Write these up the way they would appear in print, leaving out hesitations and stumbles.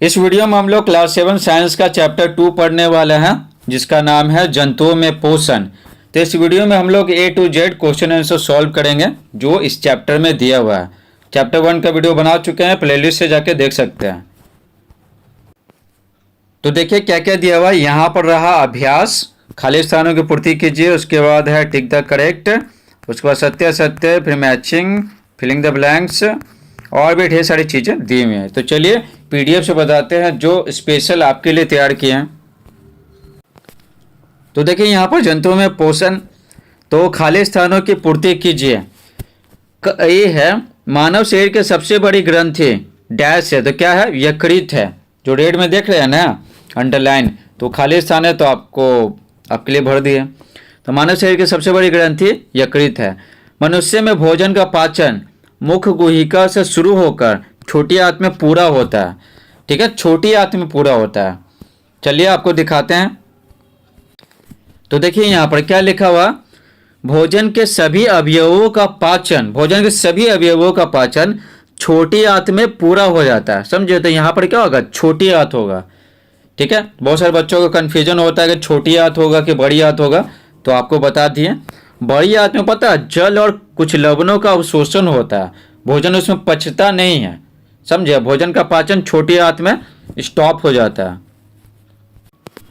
इस वीडियो में हम लोग क्लास 7 साइंस का चैप्टर 2 पढ़ने वाले हैं, जिसका नाम है जंतुओं में पोषण। तो इस वीडियो में हम लोग A to Z question answer solve करेंगे जो इस चैप्टर में दिया हुआ है। चैप्टर 1 का वीडियो बना चुके हैं, प्लेलिस्ट से जाके देख सकते हैं। तो देखिए क्या क्या दिया हुआ है। यहाँ पर रहा अभ्यास, खाली स्थानों की पूर्ति कीजिए। उसके बाद है टिक द करेक्ट, उसके बाद सत्य असत्य, फिर मैचिंग, फिलिंग द ब्लैंक्स, और भी ढेर सारी चीज़ें दी हुई हैं। तो चलिए पीडीएफ से बताते हैं जो स्पेशल आपके लिए तैयार किए हैं। तो देखिए यहाँ पर जंतुओं में पोषण, तो खाली स्थानों की पूर्ति कीजिए। ये है मानव शरीर के सबसे बड़ी ग्रंथि डैश है, तो क्या है, यकृत है। जो रेड में देख रहे हैं ना अंडरलाइन, तो खाली स्थान है तो आपके लिए भर दिए। तो मानव शरीर की सबसे बड़ी ग्रंथि यकृत है। मनुष्य में भोजन का पाचन मुख्य गुहिका से शुरू होकर छोटी आंत में पूरा होता है। ठीक है, छोटी आंत में पूरा होता है। चलिए आपको दिखाते हैं। तो देखिए यहाँ पर क्या लिखा हुआ, भोजन के सभी अवयवों का पाचन, भोजन के सभी अवयवों का पाचन छोटी आंत में पूरा हो जाता है। समझे? तो यहाँ पर क्या होगा, छोटी आंत होगा। ठीक है, बहुत सारे बच्चों को कन्फ्यूजन होता है कि छोटी आंत होगा कि बड़ी आंत होगा, तो आपको बता दिए। बड़ी आंत में पता है जल और कुछ लवणों का अवशोषण होता है, भोजन उसमें पचता नहीं है। समझे? भोजन का पाचन छोटी आंत में स्टॉप हो जाता है।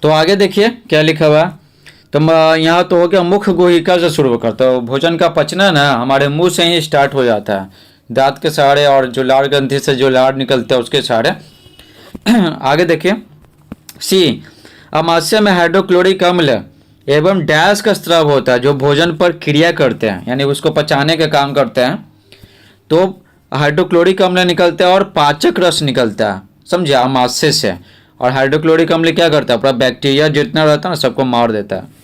तो आगे देखिए क्या लिखा हुआ। तो यहाँ तो हो गया मुख्य गुहिका से शुरू होकर, तो भोजन का पचना ना हमारे मुंह से ही स्टार्ट हो जाता है, दांत के सहारे और जो लार ग्रंथि से जो लार निकलते हैं उसके सहारे। आगे देखिए सी, अमाशय में हाइड्रोक्लोरिक अम्ल एवं डैश का स्राव होता है जो भोजन पर क्रिया करते हैं, यानी उसको पचाने का काम करते हैं। तो हाइड्रोक्लोरिक अम्ल निकलता है और पाचक रस निकलता है। समझे? अमाशय से। और हाइड्रोक्लोरिक अम्ल क्या करता है, पूरा बैक्टीरिया जितना रहता है ना सबको मार देता है।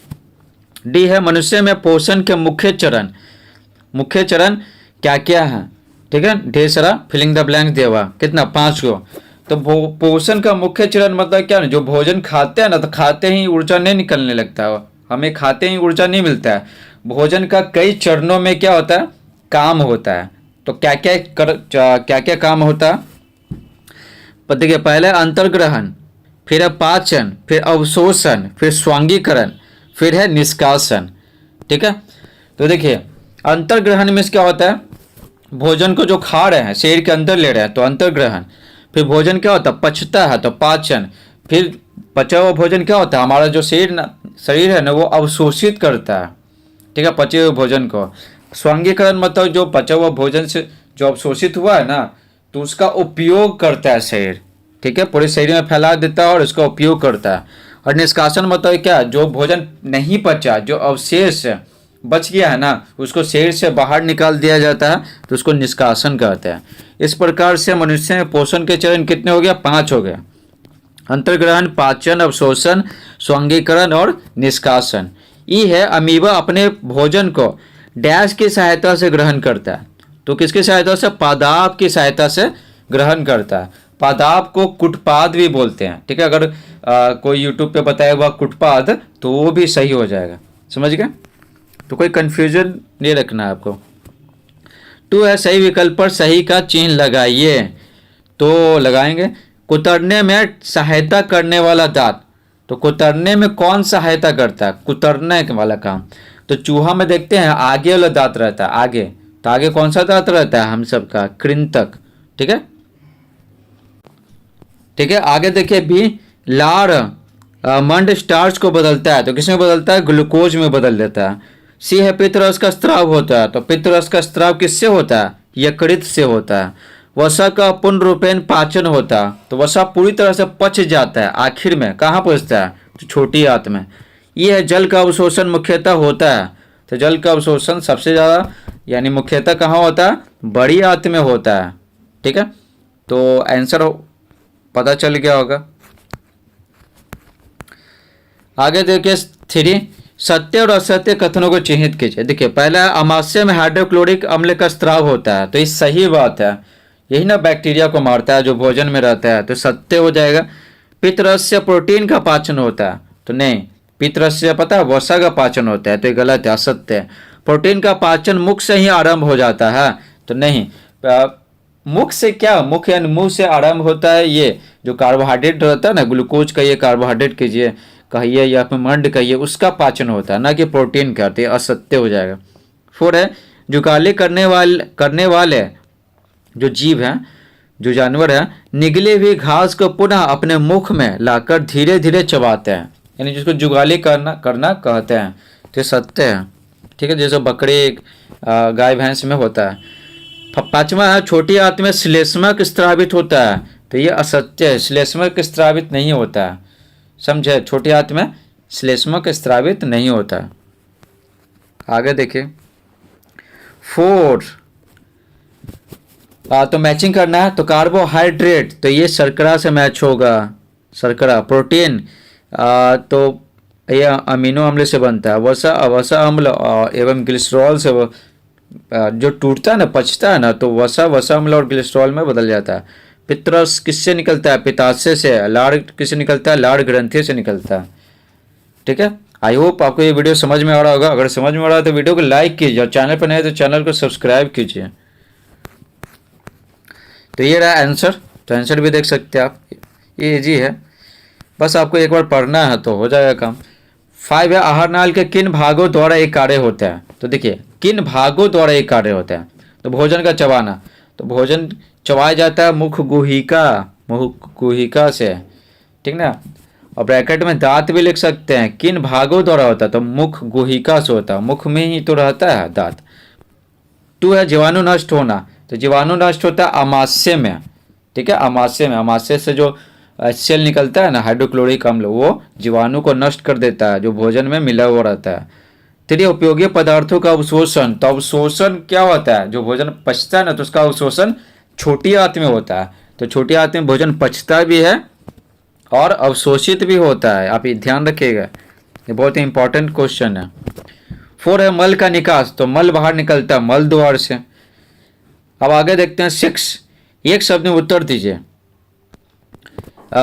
डी है मनुष्य में पोषण के मुख्य चरण। मुख्य चरण क्या क्या है? ठीक है, ढेर सारा फिलिंग द ब्लैंक दिया हुआ, कितना, 5 को। तो पोषण का मुख्य चरण मतलब क्या है, जो भोजन खाते हैं ना, तो खाते ही ऊर्जा नहीं निकलने लगता है, हमें खाते ही ऊर्जा नहीं मिलता है। भोजन का कई चरणों में क्या होता है, काम होता है। तो क्या क्या काम होता है। देखिए पहले अंतर्ग्रहण, फिर है पाचन, फिर अवशोषण, फिर स्वांगीकरण, फिर है निष्कासन। ठीक है, तो देखिए अंतर्ग्रहण में क्या होता है, भोजन को जो खा रहे हैं शरीर के अंदर ले रहे हैं तो अंतर्ग्रहण। फिर भोजन क्या होता है, पचता है तो पाचन। फिर पचा हुआ भोजन क्या होता है, हमारा जो शरीर है ना वो अवशोषित करता है। ठीक है, पचे हुए भोजन को। स्वांगीकरण मतलब जो पचा हुआ भोजन से जो अवशोषित हुआ है ना, तो उसका उपयोग करता है शरीर। ठीक है, पूरे शरीर में फैला देता है और उसका उपयोग करता है। और निष्कासन मतलब क्या, जो भोजन नहीं पचा, जो अवशेष बच गया है ना, उसको शरीर से बाहर निकाल दिया जाता है, तो उसको निष्कासन कहते हैं। इस प्रकार से मनुष्य में पोषण के चरण कितने हो गया, 5 हो गए। अंतर्ग्रहण, पाचन, अवशोषण, स्वांगीकरण और निष्कासन। ई है अमीबा अपने भोजन को डैश की सहायता से ग्रहण करता है। तो किसकी सहायता से, पादाप की सहायता से ग्रहण करता है। पादाप को कुटपाद भी बोलते हैं। ठीक है, अगर कोई यूट्यूब पे बताया हुआ कुटपाद तो वो भी सही हो जाएगा। समझ गए? तो कोई कंफ्यूजन नहीं रखना है आपको। 2 है सही विकल्प पर सही का चिन्ह लगाइए। तो लगाएंगे कुतरने में सहायता करने वाला दांत। तो कुतरने में कौन सहायता करता है, कुतरने वाला काम। तो चूहा में देखते हैं आगे वाला दांत रहता है, आगे। तो आगे कौन सा दांत रहता है, हम सबका कृंतक। ठीक है, ठीक है। आगे देखिए भी, लार मंड स्टार्च को बदलता है, तो किसमें बदलता है, ग्लूकोज में बदल देता है। सी है पित्तरस का स्त्राव होता है। तो पित्तरस का स्त्राव किससे होता है, यकृत से होता है। वसा का पूर्ण रूपेण पाचन होता है। तो वसा पूरी तरह से पच जाता है, आखिर में कहाँ पहुँचता है, तो छोटी आंत में। ये है जल का अवशोषण मुख्यतः होता है। तो जल का अवशोषण सबसे ज़्यादा यानी मुख्यतः कहाँ होता है, बड़ी आंत में होता है। ठीक है, तो आंसर पता चल गया होगा। आगे देखिए 3, सत्य और असत्य कथनों को चिन्हित कीजिए। देखिए पहला, अमाशय में हाइड्रोक्लोरिक अम्ल का स्राव होता है। तो ये सही बात है, यही ना बैक्टीरिया को मारता है जो भोजन में रहता है, तो सत्य हो जाएगा। पित्तरस से प्रोटीन का पाचन होता है। तो नहीं, पित्तरस से पता है वसा का पाचन होता है, तो ये गलत है, असत्य है। प्रोटीन का पाचन मुख से ही आरंभ हो जाता है। तो नहीं, मुख से क्या, मुख यानी मुंह से आरंभ होता है ये, जो कार्बोहाइड्रेट रहता है ना, ग्लूकोज कहिए, कार्बोहाइड्रेट कीजिए कहिए या फिर मंड कहिए, उसका पाचन होता है, ना कि प्रोटीन का, तो ये असत्य हो जाएगा। 4 है जुगाली करने वाले जो जीव हैं, जो जानवर हैं, निगले हुई घास को पुनः अपने मुख में लाकर धीरे धीरे चबाते हैं, यानी जिसको जुगाली करना करना कहते हैं, तो ये सत्य है। ठीक है, जैसे बकरी गाय भैंस में होता है। 5वां है छोटी आंत में श्लेष्मक स्त्रावित होता है, तो ये असत्य है, श्लेष्मक स्त्रावित नहीं होता है, समझे, छोटी आंत में श्लेष्मक स्त्रावित नहीं होता है। आगे देखिए 4 तो मैचिंग करना है, तो कार्बोहाइड्रेट तो ये शर्करा से मैच होगा, शर्करा। प्रोटीन तो ये अमीनो अम्ल से बनता है, वसा अवसा अम्ल एवं ग्लिसरॉल से जो टूटता है ना, पचता है ना, तो वसा अम्ल और ग्लिसरॉल में बदल जाता है। पित्रस किससे निकलता है? पित्ताशय से। लाड़ किससे निकलता है? लाड़ ग्रंथि से निकलता है। ठीक है, आई होप आपको ये वीडियो समझ में आ रहा होगा। अगर समझ में आ रहा है तो वीडियो को लाइक कीजिए और चैनल पर नए हैं तो चैनल को सब्सक्राइब कीजिए। तो ये रहा आंसर, तो आंसर भी देख सकते हैं आप, ये इजी है, बस आपको एक बार पढ़ना है तो हो जाएगा काम। 5 है आहार नाल के किन भागों द्वारा एक कार्य होता है? तो देखिए किन भागों द्वारा एक कार्य होता है, तो भोजन का चबाना, तो भोजन चबाया जाता है मुख गुहिका से, ठीक ना। और ब्रैकेट में दांत भी लिख सकते हैं, किन भागों द्वारा होता है, तो मुख गुहिका से होता है, मुख में ही तो रहता है दांत। 2 है जीवाणु नष्ट होना, तो जीवाणु नष्ट होता है अमाशय में, ठीक है, अमाशय में। अमाशय से जो सेल निकलता है ना, हाइड्रोक्लोरिक अम्ल, वो जीवाणु को नष्ट कर देता है जो भोजन में मिला हुआ रहता है। 3 उपयोगी पदार्थों का अवशोषण, तो अवशोषण क्या होता है? जो भोजन पचता है ना, तो उसका अवशोषण छोटी आंत में होता है, तो छोटी आंत में भोजन पचता भी है और अवशोषित भी होता है, आप ये ध्यान रखिएगा, ये बहुत ही इंपॉर्टेंट क्वेश्चन है। 4 है मल का निकास, तो मल बाहर निकलता है मल द्वार से। अब आगे देखते हैं 6, एक शब्द में उत्तर दीजिए।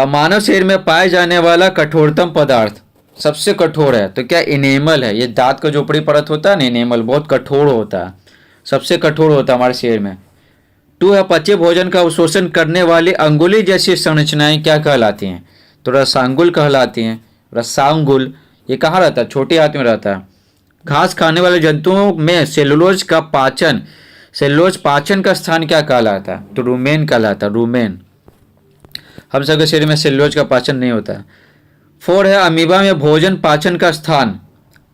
मानव शरीर में पाए जाने वाला कठोरतम पदार्थ, सबसे कठोर है, तो क्या इनेमल है। ये दांत का जो ऊपरी परत होता है ना, इनेमल बहुत कठोर होता है, सबसे कठोर होता है हमारे शरीर में। 2 है पचे भोजन का अवशोषण करने वाली अंगुली जैसी संरचनाएं क्या कहलाती हैं? तो रसांगुल कहलाती हैं, रसांगुल। ये कहाँ रहता है? छोटी आंत में रहता है। घास खाने वाले जंतुओं में सेलुलोज पाचन का स्थान क्या कहलाता है? तो रूमेन कहलाता है, रूमेन। हम सबके शरीर में सेलुलोज का पाचन नहीं होता है। 4 है अमीबा में भोजन पाचन का स्थान,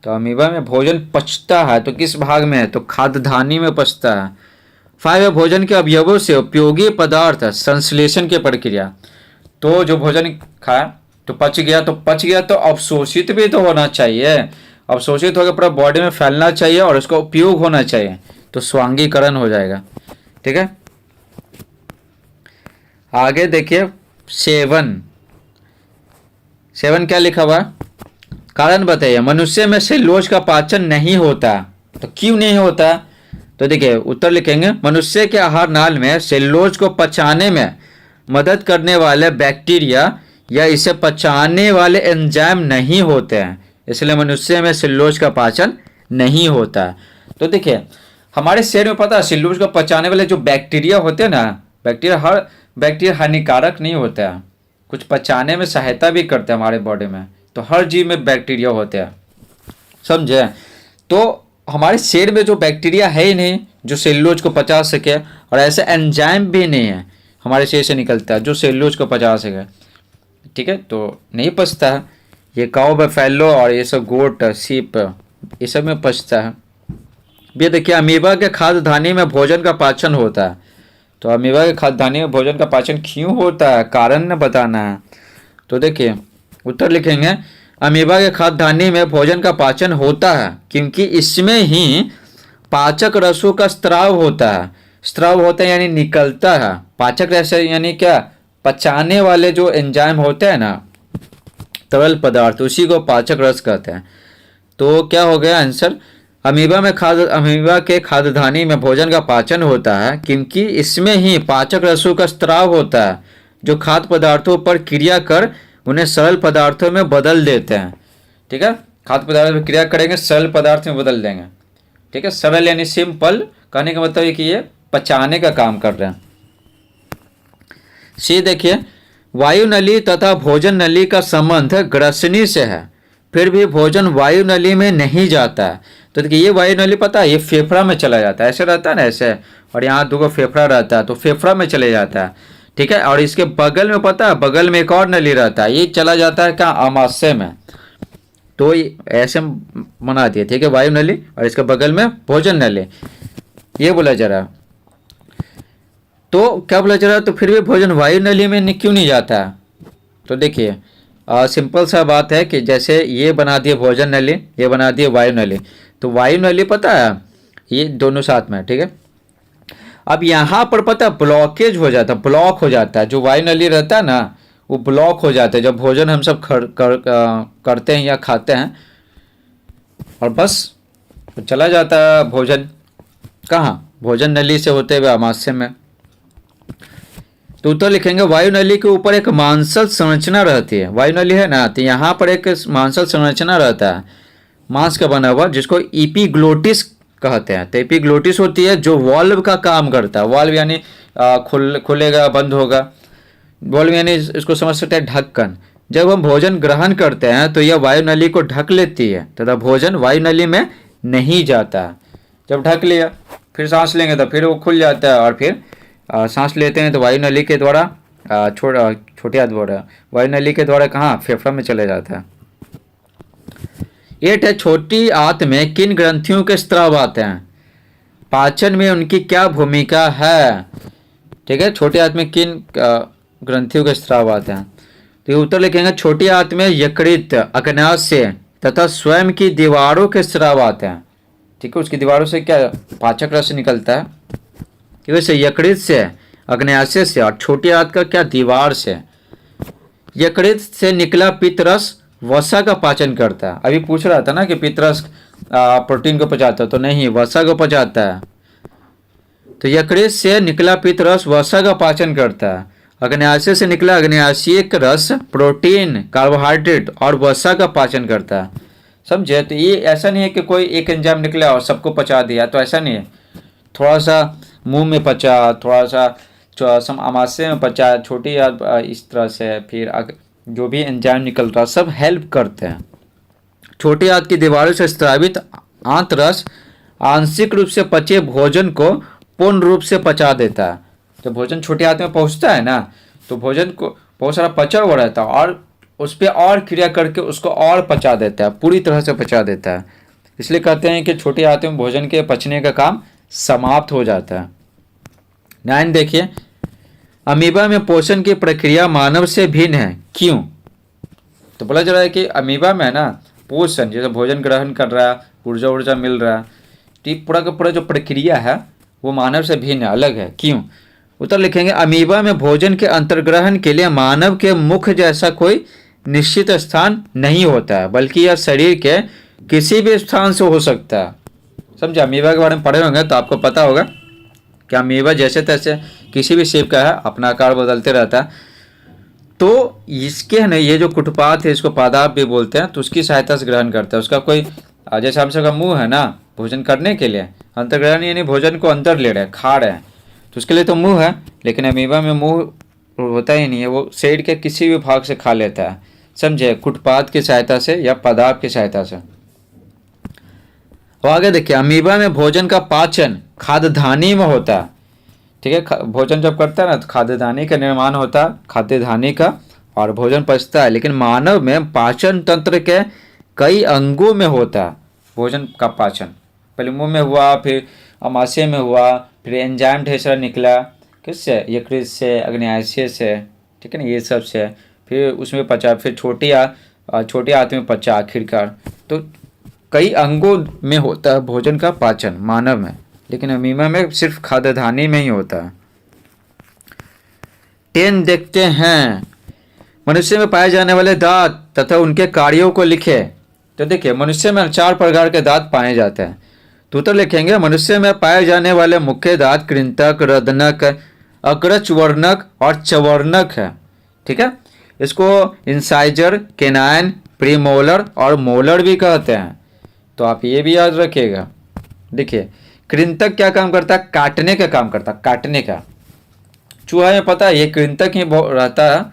तो अमीबा में भोजन पचता है, तो किस भाग में है? तो खाद्यधानी में पचता है। 5 है भोजन के अवयवों से उपयोगी पदार्थ संश्लेषण की प्रक्रिया, तो जो भोजन खाया तो पच गया तो अवशोषित भी तो होना चाहिए, अवशोषित होकर पूरा बॉडी में फैलना चाहिए और उसका उपयोग होना चाहिए, तो स्वांगीकरण हो जाएगा। ठीक है, आगे देखिए 7 क्या लिखा हुआ? कारण बताइए। मनुष्य में सेलुलोज का पाचन नहीं होता, तो क्यों नहीं होता? तो देखिए उत्तर लिखेंगे, मनुष्य के आहार नाल में सेलुलोज को पचाने में मदद करने वाले बैक्टीरिया या इसे पचाने वाले एंजाइम नहीं होते हैं, इसलिए मनुष्य में सेलुलोज का पाचन नहीं होता। तो देखिए हमारे शरीर में पता है सेलुलोज को पचाने वाले जो बैक्टीरिया होते हैं ना, हर बैक्टीरिया हानिकारक नहीं होता है, कुछ पचाने में सहायता भी करते हैं हमारे बॉडी में, तो हर जीव में बैक्टीरिया होते हैं, समझे। तो हमारे शरीर में जो बैक्टीरिया है ही नहीं जो सेलुलोज को पचा सके, और ऐसे एंजाइम भी नहीं है हमारे शरीर से निकलता है जो सेलुलोज को पचा सके, ठीक है, तो नहीं पचता है। ये काऊ बफेलो और ये सब गोट सीप ये सब में पचता है। ये देखिए अमीबा के खाद्यधानी में भोजन का पाचन होता है, तो अमीबा के खाद्यधानी में भोजन का पाचन क्यों होता है, कारण न बताना है। तो देखिए उत्तर लिखेंगे, अमीबा के खाद्यधानी में भोजन का पाचन होता है क्योंकि इसमें ही पाचक रसों का स्त्राव होता है, यानी निकलता है। पाचक रस यानी क्या? पचाने वाले जो एंजाइम होते हैं ना, तरल पदार्थ, उसी को पाचक रस कहते हैं। तो क्या हो गया आंसर? अमीबा के खाद्यधानी में भोजन का पाचन होता है क्योंकि इसमें ही पाचक रसों का स्त्राव होता है जो खाद्य पदार्थों पर क्रिया कर उन्हें सरल पदार्थों में बदल देते हैं। ठीक है, खाद्य पदार्थ पर क्रिया करेंगे सरल पदार्थ में बदल देंगे। ठीक है, सरल यानी सिंपल, कहने का मतलब है कि ये पचाने का काम कर रहे हैं। सी देखिए, वायु नली तथा भोजन नली का संबंध ग्रसनी से है, फिर भी भोजन वायु नली में नहीं जाता है। तो देखिए ये वायु नली पता है ये फेफड़ा में चला जाता है, ऐसे रहता है ना ऐसे, और यहाँ दो फेफड़ा रहता है तो फेफड़ा में चले जाता है, ठीक है। और इसके बगल में पता है बगल में एक और नली रहता है, ये चला जाता है कहाँ, आमाशय में। तो ऐसे बना दिए, ठीक है, वायु नली और इसके बगल में भोजन नली, ये बोला जा रहा। तो क्या बोला जा रहा, तो फिर भी भोजन वायु नली में क्यों नहीं जाता है? तो देखिए सिंपल सा बात है कि जैसे ये बना दिए भोजन नली, ये बना दिए वायु नली, तो वायु नली पता है ये दोनों साथ में, ठीक है। अब यहाँ पर पता है ब्लॉकेज हो जाता है, ब्लॉक हो जाता है, जो वायु नली रहता है ना वो ब्लॉक हो जाता है जब भोजन हम सब करते हैं या खाते हैं, और बस तो चला जाता है भोजन कहाँ, भोजन नली से होते हुए आमाशय में। तो उत्तर लिखेंगे वायु नली के ऊपर एक मांसल संरचना रहती है, वायु नली है ना, तो यहाँ पर एक मांसल संरचना रहता है मांस का बना हुआ, जिसको एपिग्लोटिस कहते हैं। तो एपिग्लोटिस होती है जो वाल्व का काम करता है, वाल्व यानी खुलेगा बंद होगा, वाल्व यानी इसको समझ सकते हैं ढक्कन। जब हम भोजन ग्रहण करते हैं तो यह वायु नली को ढक लेती है तथा भोजन वायु नली में नहीं जाता। जब ढक लिया फिर सांस लेंगे तो फिर वो खुल जाता है, और फिर सांस लेते हैं तो वायु नली के द्वारा छोटे हाथ बोल रहा है, वायु नली के द्वारा कहाँ, फेफड़ा में चले जाता है। 8 है छोटी आंत में किन ग्रंथियों के स्राव आते हैं, पाचन में उनकी क्या भूमिका है, ठीक है। छोटी आंत में किन ग्रंथियों के स्राव आते हैं, तो ये उत्तर लिखेंगे छोटी आंत में यकृत, अग्न्याशय तथा स्वयं की दीवारों के स्राव आते हैं, ठीक है। उसकी दीवारों से क्या पाचक रस निकलता है, वैसे यकृत से, अग्न्याशय से, और छोटी आंत का क्या, दीवार से। यकृत से निकला पित्तरस वसा का पाचन करता है। अभी पूछ रहा था ना कि पित्तरस प्रोटीन को पचाता है, तो नहीं, वसा को पचाता है। तो यकृत से निकला पित्तरस वसा का पाचन करता है, अग्न्याशय से निकला अग्न्याशयिक रस प्रोटीन, कार्बोहाइड्रेट और वसा का पाचन करता है, समझे। तो ये ऐसा नहीं है कि कोई एक एंजाइम निकला और सबको पचा दिया, तो ऐसा नहीं है, थोड़ा सा मुंह में पचा, थोड़ा सा आमाशय में पचा, छोटी इस तरह से, फिर जो भी एंजाइम निकल रहा सब हेल्प करते हैं। छोटी आंत की दीवारों से स्रावित आंतरस आंशिक रूप से पचे भोजन को पूर्ण रूप से पचा देता है। तो भोजन छोटी आंत में पहुंचता है ना, तो भोजन को बहुत सारा पचा हुआ रहता है और उस पर और क्रिया करके उसको और पचा देता है, पूरी तरह से पचा देता है। इसलिए कहते हैं कि छोटी आंत में भोजन के पचने का काम समाप्त हो जाता है। 9 देखिए, अमीबा में पोषण की प्रक्रिया मानव से भिन्न है, क्यों? तो बोला जा रहा है कि अमीबा में ना पोषण, जैसे भोजन ग्रहण कर रहा है, ऊर्जा मिल रहा है, तो पूरा का पूरा जो प्रक्रिया है वो मानव से भिन्न है, अलग है, क्यों? उत्तर लिखेंगे अमीबा में भोजन के अंतर्ग्रहण के लिए मानव के मुख जैसा कोई निश्चित स्थान नहीं होता है, बल्कि यह शरीर के किसी भी स्थान से हो सकता है। समझे, अमीबा के बारे में पढ़े होंगे तो आपको पता होगा कि अमीबा जैसे तैसे किसी भी शेप का है, अपना आकार बदलते रहता है। तो इसके है ना, ये जो कुटपात है इसको पादाप भी बोलते हैं, तो उसकी सहायता से ग्रहण करता है। उसका कोई जैसे हम सबका मुंह है ना भोजन करने के लिए, अंतर्ग्रहण यानी भोजन को अंदर ले रहे हैं, खा रहे हैं, तो उसके लिए तो मुंह है, लेकिन अमीबा में मुंह होता ही नहीं है, वो शरीर के किसी भी भाग से खा लेता है, समझे, कुटपात की सहायता से या पादाप की सहायता से। तो आगे देखिए, अमीबा में भोजन का पाचन खाद्यधानी में होता है, ठीक है। भोजन जब करता है ना तो खाद्यधानी का निर्माण होता है, खाद्यधानी का, और भोजन पचता है। लेकिन मानव में पाचन तंत्र के कई अंगों में होता है भोजन का पाचन। पहले मुंह में हुआ, फिर आमाशय में हुआ, फिर एंजाइम ढेर सारा निकला, किससे, यकृत से, अग्न्याशय से, ठीक है ना, ये सब से, फिर उसमें पचा, फिर छोटी आंत में पचा आखिरकार। तो कई अंगों में होता है भोजन का पाचन मानव में, लेकिन अमीबा में सिर्फ खाद्यधानी में ही होता है। 10 देखते हैं, मनुष्य में पाए जाने वाले दांत तथा उनके कार्यों को लिखे। तो देखिए, मनुष्य में 4 प्रकार के दांत पाए जाते हैं, तो उत्तर लिखेंगे मनुष्य में पाए जाने वाले मुख्य दांत कृंतक, रदनक, अग्रचवर्णक और चवर्णक है, ठीक है। इसको इंसाइजर, केनाइन, प्रीमोलर और मोलर भी कहते हैं, तो आप ये भी याद रखिएगा। देखिए, कृंतक क्या काम करता है, काटने का काम करता है, काटने का। चूहा में पता है ये कृंतक ही रहता है,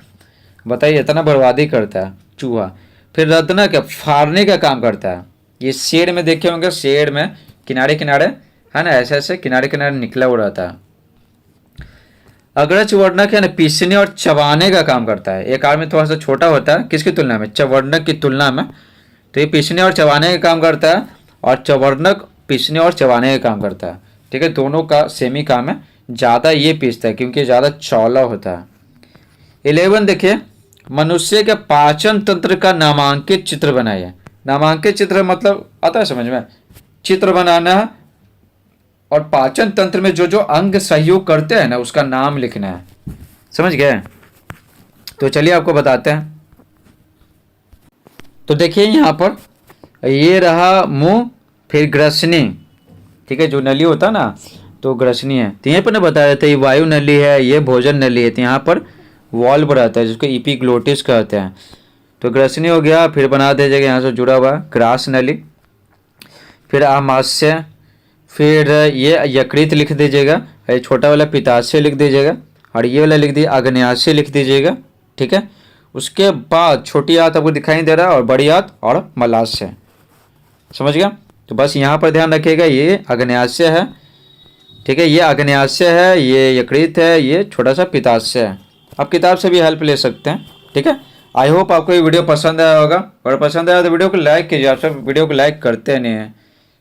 बताइए, इतना बर्बादी करता है चूहा। फिर रत्नक है, फाड़ने का काम करता है। ये शेड में देखे होंगे, शेड में किनारे किनारे है ना, ऐसे ऐसे किनारे किनारे निकला हुआ रहता है। अग्रज वर्णक है ना, पीसने और चबाने का काम करता है। एक आदमी थोड़ा सा छोटा होता है किसकी तुलना में, चवर्णक की तुलना में। तो ये पीसने और चबाने का काम करता है, और चवर्णक पीसने और चबाने का काम करता है। ठीक है, दोनों का सेम ही काम है। ज़्यादा ये पीसता है क्योंकि ज़्यादा चौला होता है। 11 देखिए, मनुष्य के पाचन तंत्र का नामांकित चित्र बनाइए। नामांकित चित्र मतलब आता है समझ में, चित्र बनाना है और पाचन तंत्र में जो जो अंग सहयोग करते हैं ना उसका नाम लिखना है। समझ गए? तो चलिए आपको बताते हैं। तो देखिए यहाँ पर ये रहा मुंह, फिर ग्रसनी। ठीक है, जो नली होता है ना तो ग्रसनी है। तो यहाँ पर ना बता रहे थे ये वायु नली है, ये भोजन नली है। तो यहाँ पर वॉल्व रहता है जिसको इपिग्लोटिस कहते हैं। तो ग्रसनी हो गया, फिर बना दीजिएगा यहाँ से जुड़ा हुआ ग्रास नली, फिर आमाशय, फिर ये यकृत लिख दीजिएगा, ये छोटा वाला पित्ताशय लिख दीजिएगा, और ये वाला लिख दीजिए आग्नेयाशय लिख दीजिएगा। ठीक है, उसके बाद छोटी आंत आपको दिखाई दे रहा है, और बड़ी आंत और मलाशय। समझ गया? तो बस यहाँ पर ध्यान रखिएगा, ये आग्नेयाशय है। ठीक है, ये आग्नेयाशय है, ये यकृत है, ये छोटा सा पित्ताशय है। आप किताब से भी हेल्प ले सकते हैं। ठीक है, आई होप आपको ये वीडियो पसंद आया होगा, और पसंद आया तो वीडियो को लाइक कीजिए। आप सब वीडियो को लाइक करते नहीं हैं।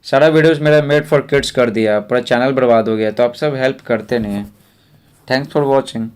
सारा वीडियोस मेरा मेड फॉर किड्स कर दिया, पूरा चैनल बर्बाद हो गया, तो आप सब हेल्प करते नहीं हैं। Thanks for watching.